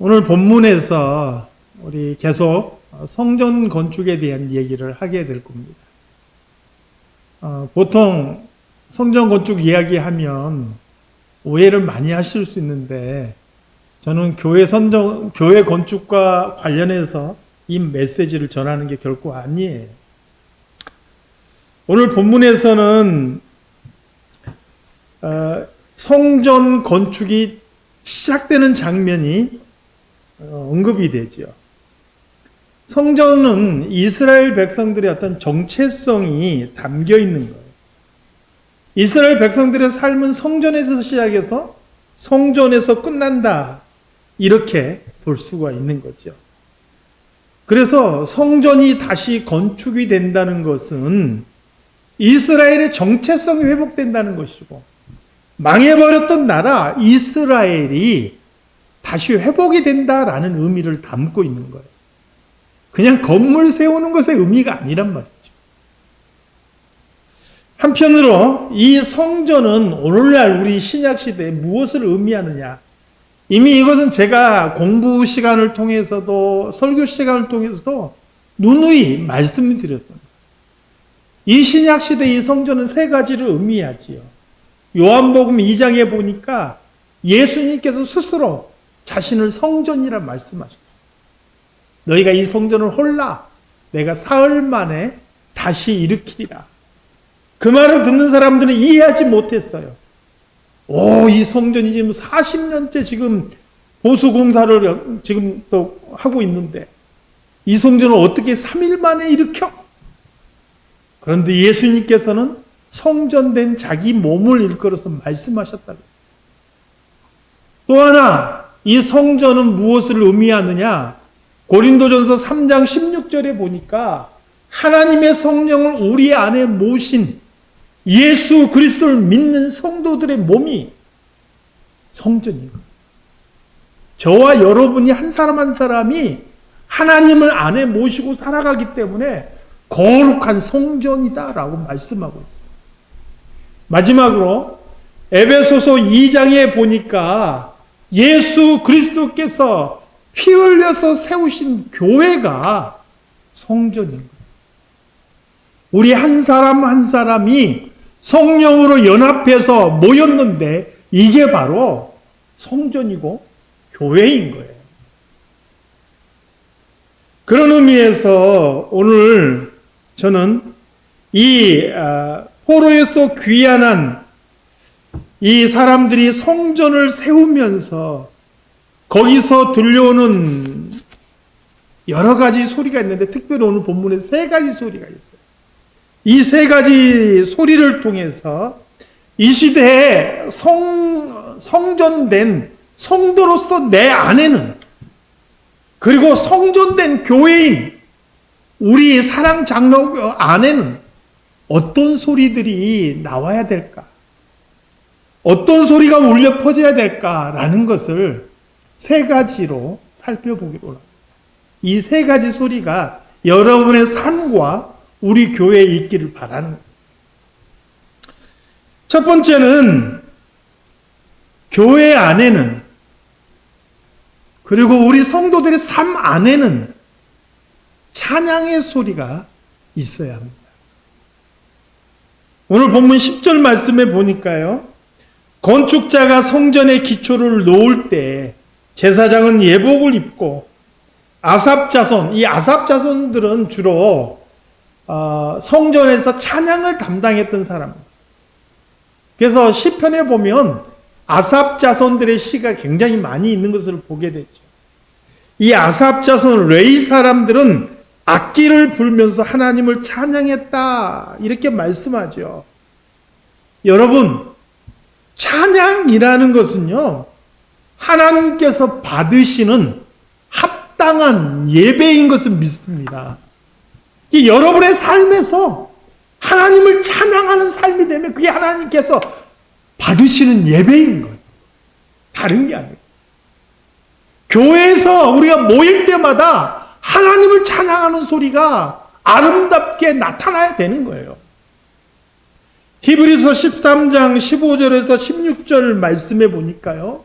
오늘 본문에서 우리 계속 성전 건축에 대한 얘기를 하게 될 겁니다. 보통 성전 건축 이야기하면 오해를 많이 하실 수 있는데 저는 교회 건축과 관련해서 이 메시지를 전하는 게 결코 아니에요. 오늘 본문에서는 성전 건축이 시작되는 장면이 언급이 되죠. 성전은 이스라엘 백성들의 어떤 정체성이 담겨 있는 거예요. 이스라엘 백성들의 삶은 성전에서 시작해서 성전에서 끝난다. 이렇게 볼 수가 있는 거죠. 그래서 성전이 다시 건축이 된다는 것은 이스라엘의 정체성이 회복된다는 것이고, 망해버렸던 나라 이스라엘이 다시 회복이 된다라는 의미를 담고 있는 거예요. 그냥 건물 세우는 것의 의미가 아니란 말이죠. 한편으로 이 성전은 오늘날 우리 신약시대에 무엇을 의미하느냐, 이미 이것은 제가 공부 시간을 통해서도 설교 시간을 통해서도 누누이 말씀을 드렸습니다. 이 신약시대 이 성전은 세 가지를 의미하지요. 요한복음 2장에 보니까 예수님께서 스스로 자신을 성전이라 말씀하셨어요. 너희가 이 성전을 홀라 내가 사흘 만에 다시 일으키리라. 그 말을 듣는 사람들은 이해하지 못했어요. 이 성전이 지금 40년째 지금 보수공사를 지금 또 하고 있는데 이 성전을 어떻게 3일 만에 일으켜? 그런데 예수님께서는 성전된 자기 몸을 일컬어서 말씀하셨다고. 또 하나, 이 성전은 무엇을 의미하느냐? 고린도전서 3장 16절에 보니까 하나님의 성령을 우리 안에 모신 예수 그리스도를 믿는 성도들의 몸이 성전인 거예요. 저와 여러분이 한 사람 한 사람이 하나님을 안에 모시고 살아가기 때문에 거룩한 성전이다라고 말씀하고 있어요. 마지막으로 에베소서 2장에 보니까 예수 그리스도께서 피 흘려서 세우신 교회가 성전인 거예요. 우리 한 사람 한 사람이 성령으로 연합해서 모였는데 이게 바로 성전이고 교회인 거예요. 그런 의미에서 오늘 저는 이 포로에서 귀환한 이 사람들이 성전을 세우면서 거기서 들려오는 여러 가지 소리가 있는데 특별히 오늘 본문에 세 가지 소리가 있어요. 이 세 가지 소리를 통해서 이 시대에 성전된 성도로서 내 안에는, 그리고 성전된 교회인 우리 사랑 장로 안에는 어떤 소리들이 나와야 될까? 어떤 소리가 울려 퍼져야 될까라는 것을 세 가지로 살펴보기로 합니다. 이 세 가지 소리가 여러분의 삶과 우리 교회에 있기를 바라는 거예요. 첫 번째는 교회 안에는, 그리고 우리 성도들의 삶 안에는 찬양의 소리가 있어야 합니다. 오늘 본문 10절 말씀에 보니까요, 건축자가 성전의 기초를 놓을 때 제사장은 예복을 입고 아삽 자손, 이 아삽 자손들은 주로 성전에서 찬양을 담당했던 사람입니다. 그래서 시편에 보면 아삽 자손들의 시가 굉장히 많이 있는 것을 보게 되죠. 이 아삽 자손 레위 사람들은 악기를 불면서 하나님을 찬양했다 이렇게 말씀하죠. 여러분, 찬양이라는 것은요, 하나님께서 받으시는 합당한 예배인 것을 믿습니다. 이 여러분의 삶에서 하나님을 찬양하는 삶이 되면 그게 하나님께서 받으시는 예배인 거예요. 다른 게 아니에요. 교회에서 우리가 모일 때마다 하나님을 찬양하는 소리가 아름답게 나타나야 되는 거예요. 히브리서 13장 15절에서 16절 말씀해 보니까요,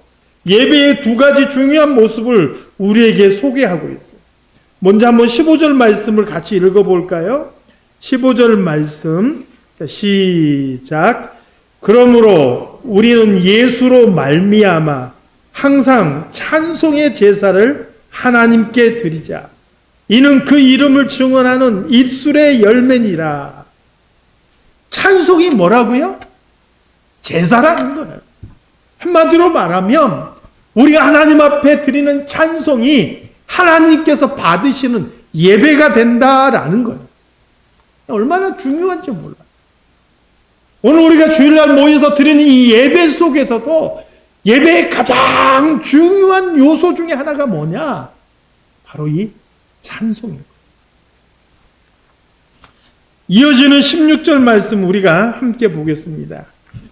예배의 두 가지 중요한 모습을 우리에게 소개하고 있어요. 먼저 한번 15절 말씀을 같이 읽어볼까요? 15절 말씀 시작. 그러므로 우리는 예수로 말미암아 항상 찬송의 제사를 하나님께 드리자. 이는 그 이름을 증언하는 입술의 열매니라. 찬송이 뭐라고요? 제사라는 거예요. 한마디로 말하면 우리가 하나님 앞에 드리는 찬송이 하나님께서 받으시는 예배가 된다라는 거예요. 얼마나 중요한지 몰라요. 오늘 우리가 주일날 모여서 드리는 이 예배 속에서도 예배의 가장 중요한 요소 중에 하나가 뭐냐? 바로 이 찬송입니다. 이어지는 16절 말씀 우리가 함께 보겠습니다.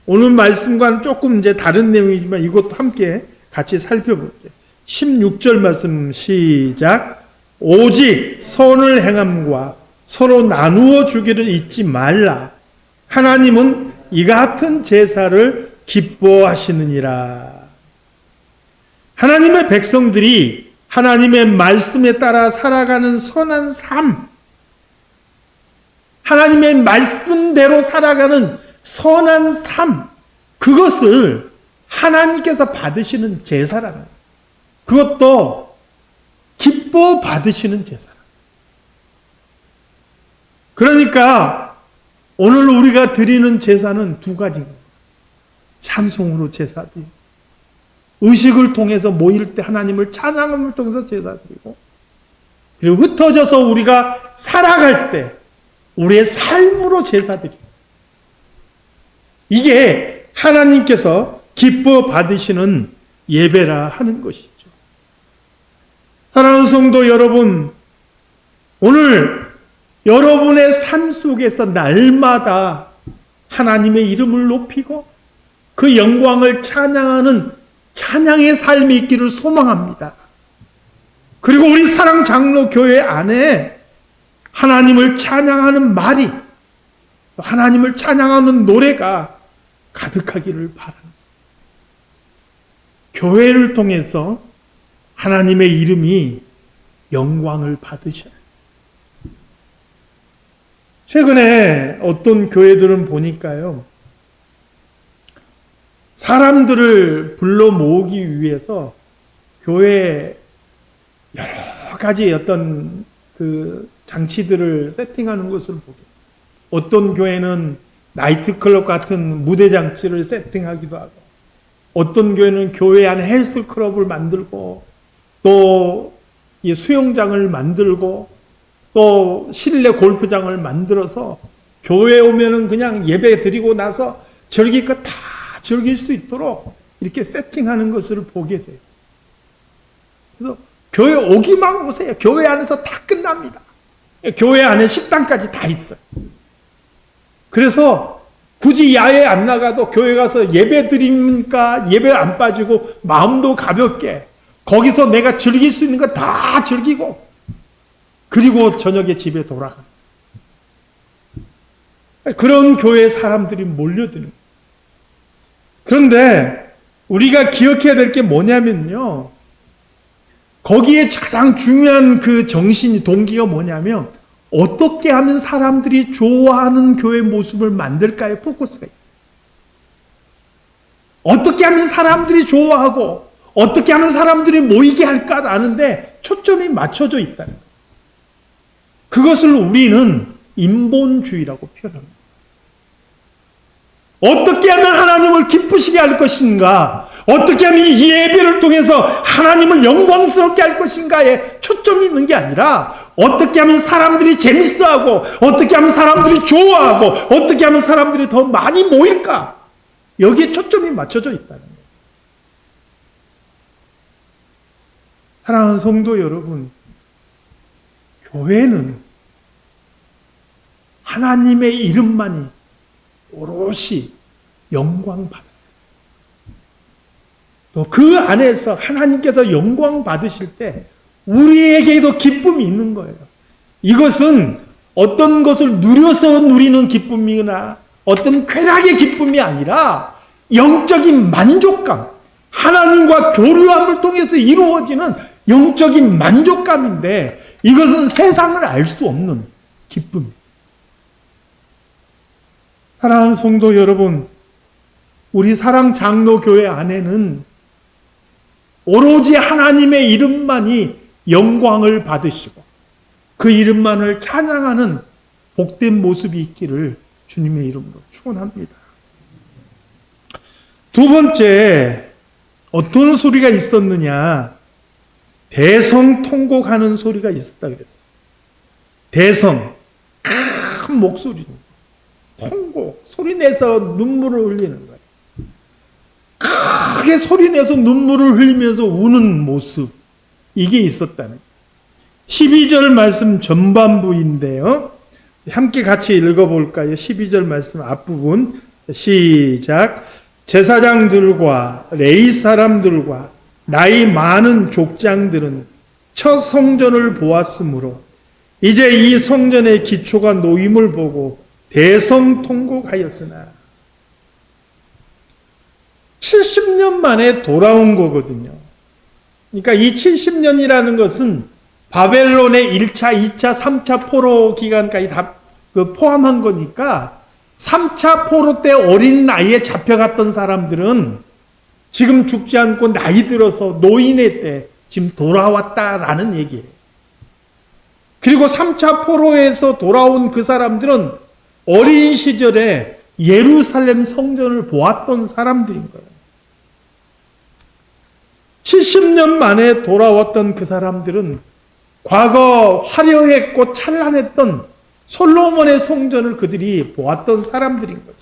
오늘 말씀과는 조금 이제 다른 내용이지만 이것도 함께 같이 살펴볼게요. 16절 말씀 시작. 오직 선을 행함과 서로 나누어 주기를 잊지 말라. 하나님은 이 같은 제사를 기뻐하시느니라. 하나님의 백성들이 하나님의 말씀에 따라 살아가는 선한 삶, 하나님의 말씀대로 살아가는 선한 삶, 그것을 하나님께서 받으시는 제사라는 거예요. 그것도 기뻐 받으시는 제사. 그러니까 오늘 우리가 드리는 제사는 두 가지입니다. 찬송으로 제사드리고, 의식을 통해서 모일 때 하나님을 찬양함을 통해서 제사드리고, 그리고 흩어져서 우리가 살아갈 때 우리의 삶으로 제사드리고, 이게 하나님께서 기뻐 받으시는 예배라 하는 것이죠. 사랑하는 성도 여러분, 오늘 여러분의 삶 속에서 날마다 하나님의 이름을 높이고 그 영광을 찬양하는 찬양의 삶이 있기를 소망합니다. 그리고 우리 사랑장로교회 안에 하나님을 찬양하는 말이, 하나님을 찬양하는 노래가 가득하기를 바랍니다. 교회를 통해서 하나님의 이름이 영광을 받으셔요. 최근에 어떤 교회들은 보니까요, 사람들을 불러 모으기 위해서 교회에 여러 가지 어떤 그 장치들을 세팅하는 것을 보게. 어떤 교회는 나이트클럽 같은 무대 장치를 세팅하기도 하고, 어떤 교회는 교회 안에 헬스클럽을 만들고, 또 수영장을 만들고, 또 실내 골프장을 만들어서 교회에 오면은 그냥 예배 드리고 나서 즐길 거 다 즐길 수 있도록 이렇게 세팅하는 것을 보게 돼요. 그래서 교회 오기만 오세요. 교회 안에서 다 끝납니다. 교회 안에 식당까지 다 있어요. 그래서 굳이 야외 안 나가도 교회 가서 예배 드리니까 예배 안 빠지고 마음도 가볍게 거기서 내가 즐길 수 있는 거 다 즐기고, 그리고 저녁에 집에 돌아가. 그런 교회 사람들이 몰려드는 거예요. 그런데 우리가 기억해야 될 게 뭐냐면요, 거기에 가장 중요한 그 정신이, 동기가 뭐냐면 어떻게 하면 사람들이 좋아하는 교회 모습을 만들까요? 포커스가. 어떻게 하면 사람들이 좋아하고 어떻게 하면 사람들이 모이게 할까라는데 초점이 맞춰져 있다는 거예요. 그것을 우리는 인본주의라고 표현합니다. 어떻게 하면 하나님을 기쁘시게 할 것인가, 어떻게 하면 이 예배를 통해서 하나님을 영광스럽게 할 것인가에 초점이 있는 게 아니라, 어떻게 하면 사람들이 재밌어하고, 어떻게 하면 사람들이 좋아하고, 어떻게 하면 사람들이 더 많이 모일까, 여기에 초점이 맞춰져 있다는 거예요. 사랑하는 성도 여러분, 교회는 하나님의 이름만이 오롯이 영광 받아요. 또 그 안에서 하나님께서 영광 받으실 때 우리에게도 기쁨이 있는 거예요. 이것은 어떤 것을 누려서 누리는 기쁨이나 어떤 쾌락의 기쁨이 아니라 영적인 만족감, 하나님과 교류함을 통해서 이루어지는 영적인 만족감인데 이것은 세상을 알 수 없는 기쁨입니다. 사랑하는 성도 여러분, 우리 사랑장로교회 안에는 오로지 하나님의 이름만이 영광을 받으시고 그 이름만을 찬양하는 복된 모습이 있기를 주님의 이름으로 축원합니다. 두 번째, 어떤 소리가 있었느냐? 대성통곡하는 소리가 있었다 그랬어요. 대성, 큰 목소리입니다. 통곡, 소리내서 눈물을 흘리는 거예요. 크게 소리내서 눈물을 흘리면서 우는 모습, 이게 있었다는 12절 말씀 전반부인데요. 함께 같이 읽어볼까요? 12절 말씀 앞부분 시작. 제사장들과 레위 사람들과 나이 많은 족장들은 첫 성전을 보았으므로 이제 이 성전의 기초가 놓임을 보고 대성통곡하였으나 70년 만에 돌아온 거거든요. 그러니까 이 70년이라는 것은 바벨론의 1차, 2차, 3차 포로 기간까지 다 포함한 거니까 3차 포로 때 어린 나이에 잡혀갔던 사람들은 지금 죽지 않고 나이 들어서 노인의 때 지금 돌아왔다라는 얘기예요. 그리고 3차 포로에서 돌아온 그 사람들은 어린 시절에 예루살렘 성전을 보았던 사람들인 거예요. 70년 만에 돌아왔던 그 사람들은 과거 화려했고 찬란했던 솔로몬의 성전을 그들이 보았던 사람들인 거죠.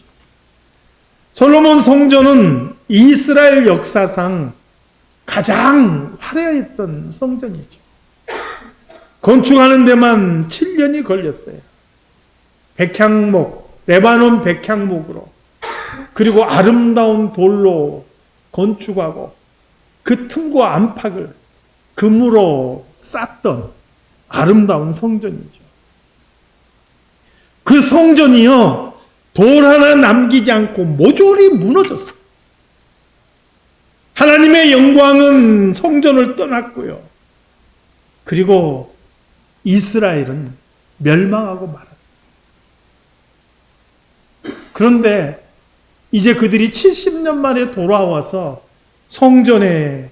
솔로몬 성전은 이스라엘 역사상 가장 화려했던 성전이죠. 건축하는 데만 7년이 걸렸어요. 백향목, 레바논 백향목으로, 그리고 아름다운 돌로 건축하고 그 틈과 안팎을 금으로 쌌던 아름다운 성전이죠. 그 성전이요, 돌 하나 남기지 않고 모조리 무너졌어요. 하나님의 영광은 성전을 떠났고요. 그리고 이스라엘은 멸망하고 말았어요. 그런데 이제 그들이 70년 만에 돌아와서 성전의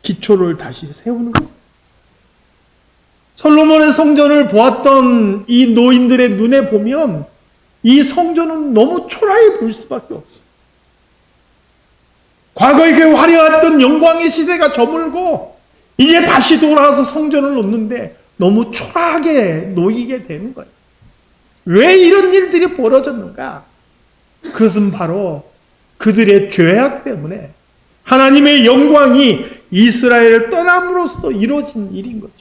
기초를 다시 세우는 거예요. 솔로몬의 성전을 보았던 이 노인들의 눈에 보면 이 성전은 너무 초라해 보일 수밖에 없어요. 과거에 그 화려했던 영광의 시대가 저물고 이제 다시 돌아와서 성전을 놓는데 너무 초라하게 놓이게 되는 거예요. 왜 이런 일들이 벌어졌는가? 그것은 바로 그들의 죄악 때문에 하나님의 영광이 이스라엘을 떠남으로써 이루어진 일인 거죠.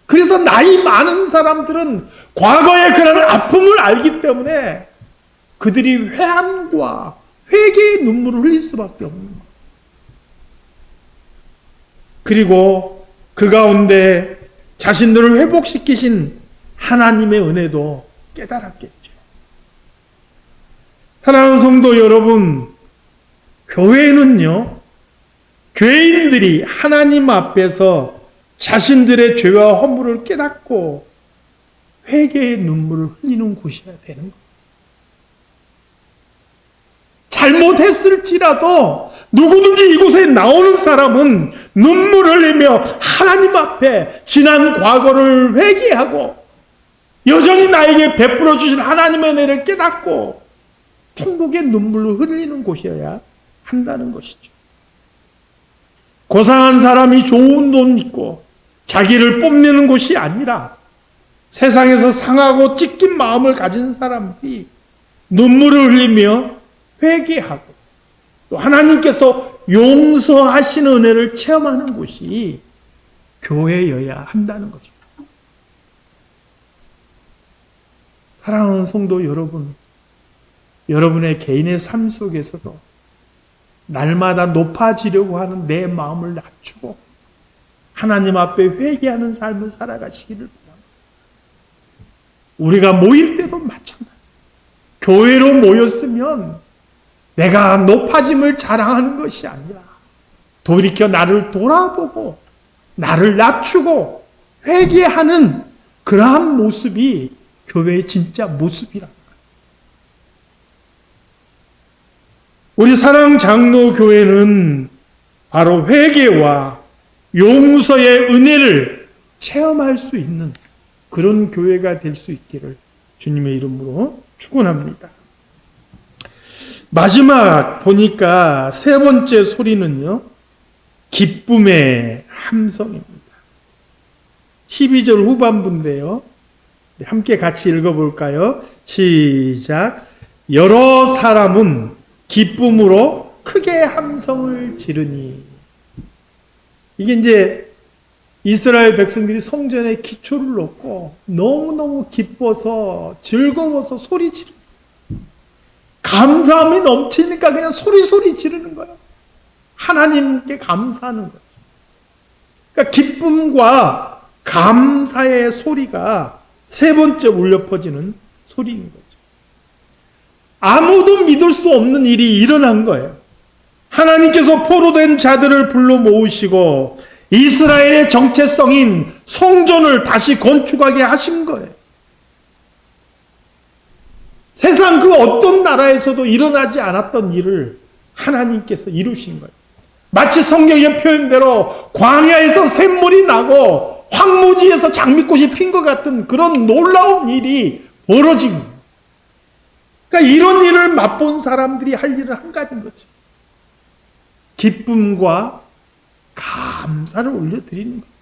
그래서 나이 많은 사람들은 과거의 그런 아픔을 알기 때문에 그들이 회한과 회개의 눈물을 흘릴 수밖에 없는 거예요. 그리고 그 가운데 자신들을 회복시키신 하나님의 은혜도 깨달았겠죠. 사랑하는 성도 여러분, 교회는요, 죄인들이 하나님 앞에서 자신들의 죄와 허물을 깨닫고 회개의 눈물을 흘리는 곳이어야 되는 거예요. 잘못했을지라도 누구든지 이곳에 나오는 사람은 눈물을 흘리며 하나님 앞에 지난 과거를 회개하고 여전히 나에게 베풀어 주신 하나님의 은혜를 깨닫고 천국의 눈물을 흘리는 곳이어야 한다는 것이죠. 고상한 사람이 좋은 돈 있고 자기를 뽐내는 곳이 아니라 세상에서 상하고 찢긴 마음을 가진 사람들이 눈물을 흘리며 회개하고 또 하나님께서 용서하시는 은혜를 체험하는 곳이 교회여야 한다는 거죠. 사랑하는 성도 여러분, 여러분의 개인의 삶 속에서도 날마다 높아지려고 하는 내 마음을 낮추고 하나님 앞에 회개하는 삶을 살아가시기를 바랍니다. 우리가 모일 때도 마찬가지예요. 교회로 모였으면 내가 높아짐을 자랑하는 것이 아니라 돌이켜 나를 돌아보고 나를 낮추고 회개하는 그러한 모습이 교회의 진짜 모습이라. 우리 사랑장로교회는 바로 회개와 용서의 은혜를 체험할 수 있는 그런 교회가 될 수 있기를 주님의 이름으로 축원합니다. 마지막 보니까 세 번째 소리는요, 기쁨의 함성입니다. 12절 후반부인데요. 함께 같이 읽어볼까요? 시작. 여러 사람은 기쁨으로 크게 함성을 지르니. 이게 이제 이스라엘 백성들이 성전에 기초를 놓고 너무너무 기뻐서 즐거워서 소리 지르는, 감사함이 넘치니까 그냥 소리 지르는 거예요. 하나님께 감사하는 거죠. 그러니까 기쁨과 감사의 소리가 세 번째 울려 퍼지는 소리인 거죠. 아무도 믿을 수 없는 일이 일어난 거예요. 하나님께서 포로된 자들을 불러 모으시고 이스라엘의 정체성인 성전을 다시 건축하게 하신 거예요. 세상 그 어떤 나라에서도 일어나지 않았던 일을 하나님께서 이루신 거예요. 마치 성경의 표현대로 광야에서 샘물이 나고 황무지에서 장미꽃이 핀 것 같은 그런 놀라운 일이 벌어진 거예요. 그러니까 이런 일을 맛본 사람들이 할 일은 한 가지인 거죠. 기쁨과 감사를 올려드리는 거예요.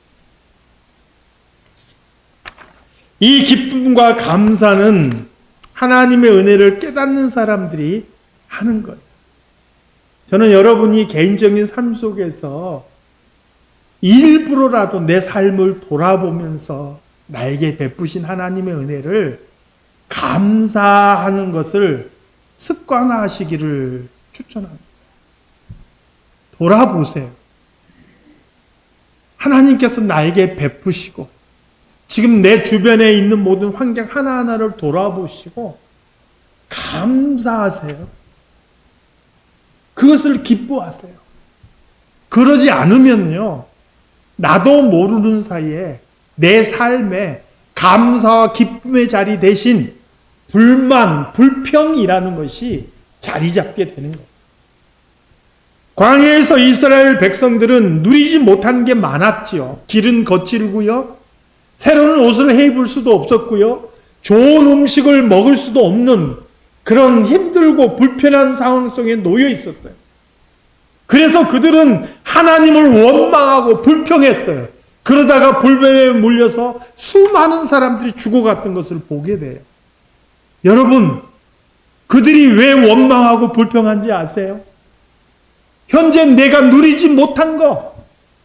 이 기쁨과 감사는 하나님의 은혜를 깨닫는 사람들이 하는 거예요. 저는 여러분이 개인적인 삶 속에서 일부러라도 내 삶을 돌아보면서 나에게 베푸신 하나님의 은혜를 감사하는 것을 습관화하시기를 추천합니다. 돌아보세요. 하나님께서 나에게 베푸시고 지금 내 주변에 있는 모든 환경 하나하나를 돌아보시고 감사하세요. 그것을 기뻐하세요. 그러지 않으면요, 나도 모르는 사이에 내 삶에 감사와 기쁨의 자리 대신 불만, 불평이라는 것이 자리 잡게 되는 거예요. 광야에서 이스라엘 백성들은 누리지 못한 게 많았지요. 길은 거칠고요. 새로운 옷을 해입을 수도 없었고요. 좋은 음식을 먹을 수도 없는 그런 힘들고 불편한 상황 속에 놓여 있었어요. 그래서 그들은 하나님을 원망하고 불평했어요. 그러다가 불뱀에 물려서 수많은 사람들이 죽어갔던 것을 보게 돼요. 여러분, 그들이 왜 원망하고 불평한지 아세요? 현재 내가 누리지 못한 거,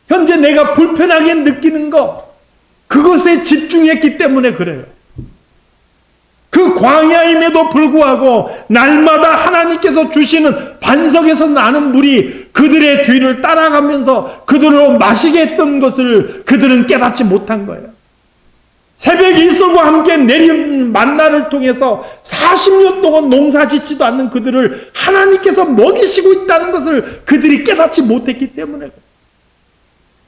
현재 내가 불편하게 느끼는 거, 그것에 집중했기 때문에 그래요. 그 광야임에도 불구하고 날마다 하나님께서 주시는 반석에서 나는 물이 그들의 뒤를 따라가면서 그들로 마시게 했던 것을 그들은 깨닫지 못한 거예요. 새벽 이슬과 함께 내린 만나를 통해서 40년 동안 농사 짓지도 않는 그들을 하나님께서 먹이시고 있다는 것을 그들이 깨닫지 못했기 때문에 그래요.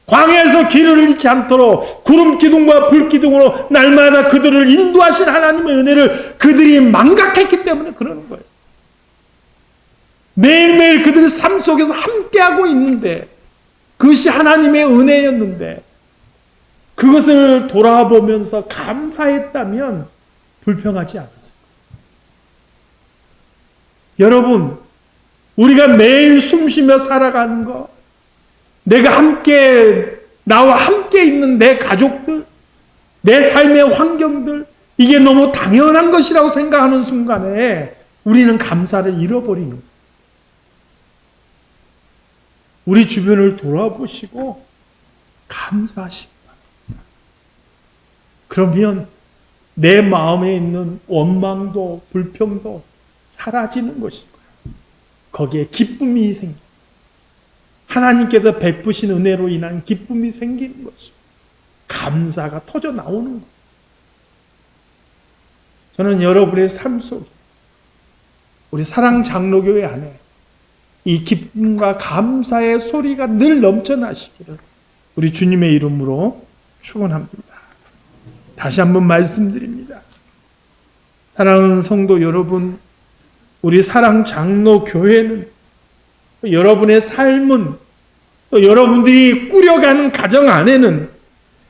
광야에서 길을 잃지 않도록 구름 기둥과 불 기둥으로 날마다 그들을 인도하신 하나님의 은혜를 그들이 망각했기 때문에 그러는 거예요. 매일매일 그들의 삶 속에서 함께하고 있는데 그것이 하나님의 은혜였는데 그것을 돌아보면서 감사했다면 불평하지 않았을 거예요. 여러분, 우리가 매일 숨쉬며 살아가는 것, 내가 나와 함께 있는 내 가족들, 내 삶의 환경들, 이게 너무 당연한 것이라고 생각하는 순간에 우리는 감사를 잃어버리는 거예요. 우리 주변을 돌아보시고 감사하시기 바랍니다. 그러면 내 마음에 있는 원망도 불평도 사라지는 것이고요. 거기에 기쁨이 생깁니다. 하나님께서 베푸신 은혜로 인한 기쁨이 생기는 것이고 감사가 터져 나오는 거예요. 저는 여러분의 삶 속에 우리 사랑장로교회 안에 이 기쁨과 감사의 소리가 늘 넘쳐나시기를 우리 주님의 이름으로 축원합니다. 다시 한번 말씀드립니다. 사랑하는 성도 여러분, 우리 사랑 장로 교회는 여러분의 삶은 또 여러분들이 꾸려가는 가정 안에는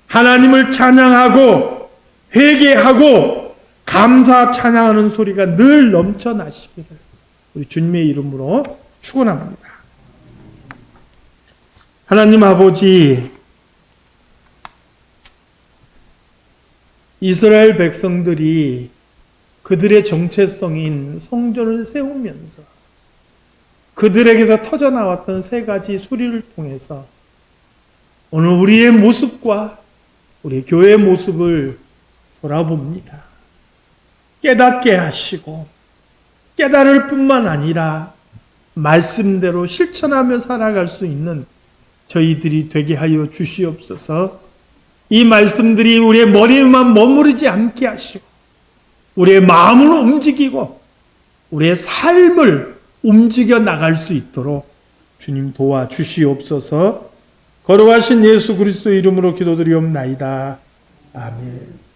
하나님을 찬양하고 회개하고 감사 찬양하는 소리가 늘 넘쳐나시기를 우리 주님의 이름으로 축원합니다. 하나님 아버지, 이스라엘 백성들이 그들의 정체성인 성전을 세우면서 그들에게서 터져나왔던 세 가지 소리를 통해서 오늘 우리의 모습과 우리 교회의 모습을 돌아봅니다. 깨닫게 하시고 깨달을 뿐만 아니라 말씀대로 실천하며 살아갈 수 있는 저희들이 되게 하여 주시옵소서. 이 말씀들이 우리의 머리에만 머무르지 않게 하시고 우리의 마음을 움직이고 우리의 삶을 움직여 나갈 수 있도록 주님 도와주시옵소서. 거룩하신 예수 그리스도 이름으로 기도드리옵나이다. 아멘.